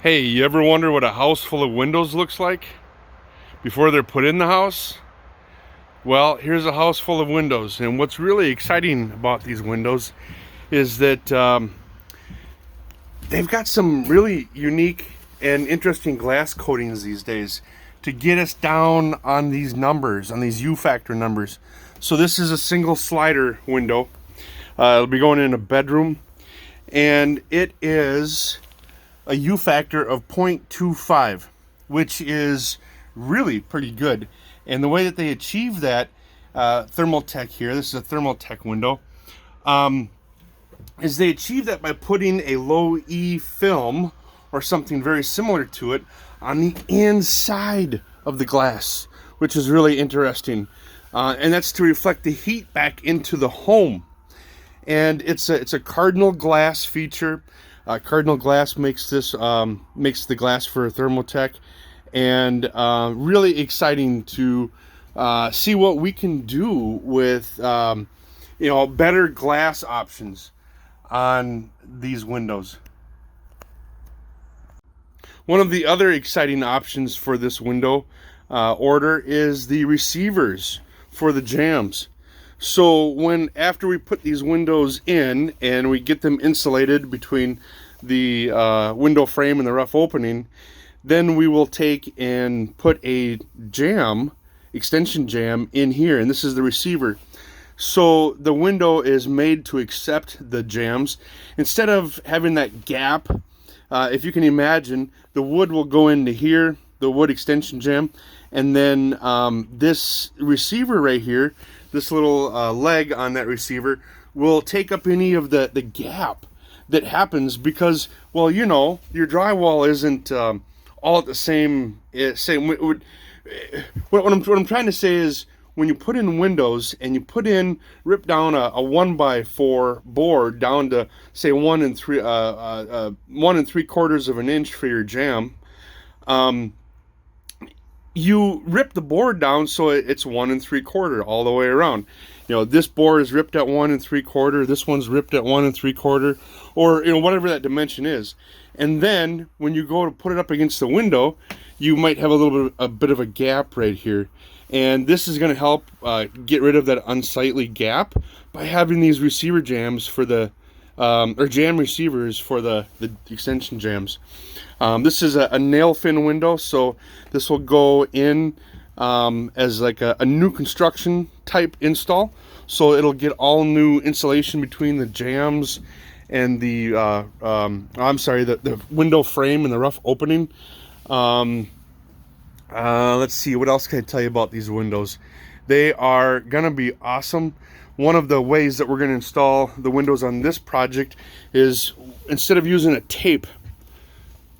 Hey, you ever wonder what a house full of windows looks like before they're put in the house? Well, here's a house full of windows, and what's really exciting about these windows is that they've got some really unique and interesting glass coatings these days to get us down on these numbers, on these U-factor numbers. So this is a single slider window. It'll be going in a bedroom, and it is a U-factor of 0.25, which is really pretty good. And the way that they achieve that, Thermo-Tech here, this is a Thermo-Tech window, is they achieve that by putting a low E film or something very similar to it on the inside of the glass, which is really interesting. And that's to reflect the heat back into the home. And it's a Cardinal Glass feature. Cardinal Glass makes this makes the glass for Thermo-Tech, and really exciting to see what we can do with better glass options on these windows. One of the other exciting options for this window order is the receivers for the jams. So after we put these windows in and we get them insulated between the window frame and the rough opening, then we will take and put a extension jam in here, and this is the receiver. So the window is made to accept the jams. Instead of having that gap, if you can imagine, the wood will go into here, the wood extension jam, and then this receiver right here, this little leg on that receiver, will take up any of the gap that happens because, well, your drywall isn't all at the same. What I'm trying to say is, when you put in windows and you rip down a 1x4 board down to say 1 3/4 of an inch for your jam, you rip the board down so it's 1 3/4 all the way around. This board is ripped at 1 3/4, this one's ripped at 1 3/4, or whatever that dimension is. And then when you go to put it up against the window, you might have a bit of a gap right here. And this is going to help get rid of that unsightly gap by having these receiver jams for or jam receivers for the extension jams. This is a nail fin window, so this will go in as like a new construction type install. So it'll get all new insulation between the jams and the the window frame and the rough opening. Let's see, what else can I tell you about these windows? They are gonna be awesome. One of the ways that we're gonna install the windows on this project is, instead of using a tape,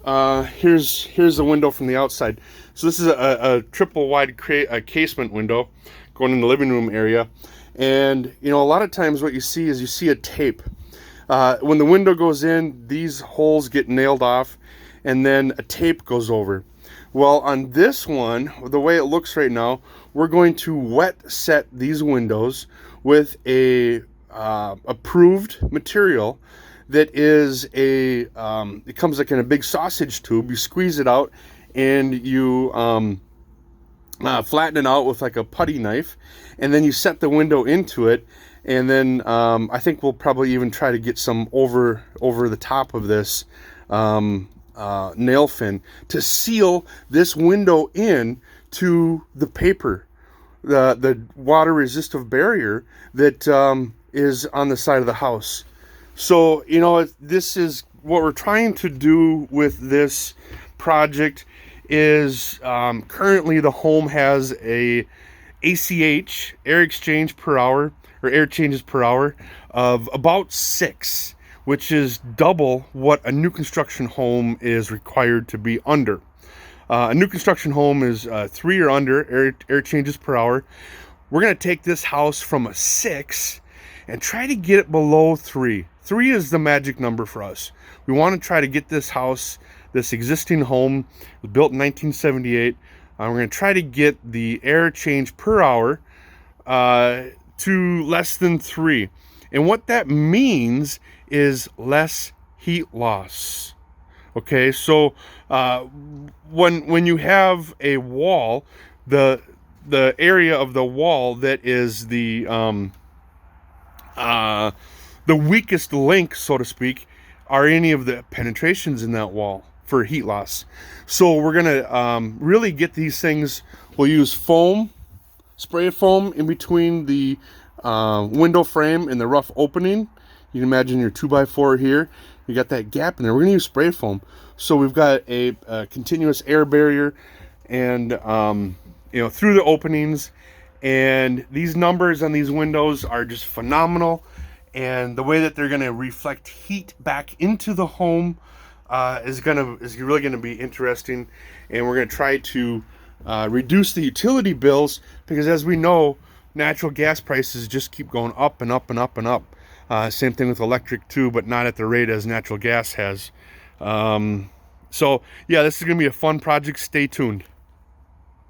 here's the window from the outside. So this is a triple wide casement window going in the living room area. And a lot of times what you see is a tape. When the window goes in, these holes get nailed off and then a tape goes over. Well, on this one, the way it looks right now, we're going to wet set these windows with a approved material that is it comes like in a big sausage tube. You squeeze it out and you flatten it out with like a putty knife, and then you set the window into it. And then I think we'll probably even try to get some over the top of this nail fin to seal this window in to the paper, the water resistive barrier that is on the side of the house. So this is what we're trying to do with this project. Is currently the home has a ACH, air exchange per hour, or air changes per hour, of about 6, which is double what a new construction home is required to be under. A new construction home is 3 or under air changes per hour. We're going to take this house from a 6 and try to get it below 3. 3 is the magic number for us. We want to try to get this house, this existing home, was built in 1978. We're going to try to get the air change per hour to less than 3. And what that means is less heat loss. Okay, so when you have a wall, the area of the wall that is the weakest link, so to speak, are any of the penetrations in that wall for heat loss. So we're gonna really get these things. We'll use foam, spray foam in between the window frame and the rough opening. You can imagine your 2x4 here. You got that gap in there. We're gonna use spray foam. So we've got a continuous air barrier, and through the openings. And these numbers on these windows are just phenomenal. And the way that they're gonna reflect heat back into the home is really gonna be interesting. And we're gonna try to reduce the utility bills, because as we know, natural gas prices just keep going up and up and up and up. Same thing with electric too, but not at the rate as natural gas has. So yeah, this is gonna be a fun project. Stay tuned.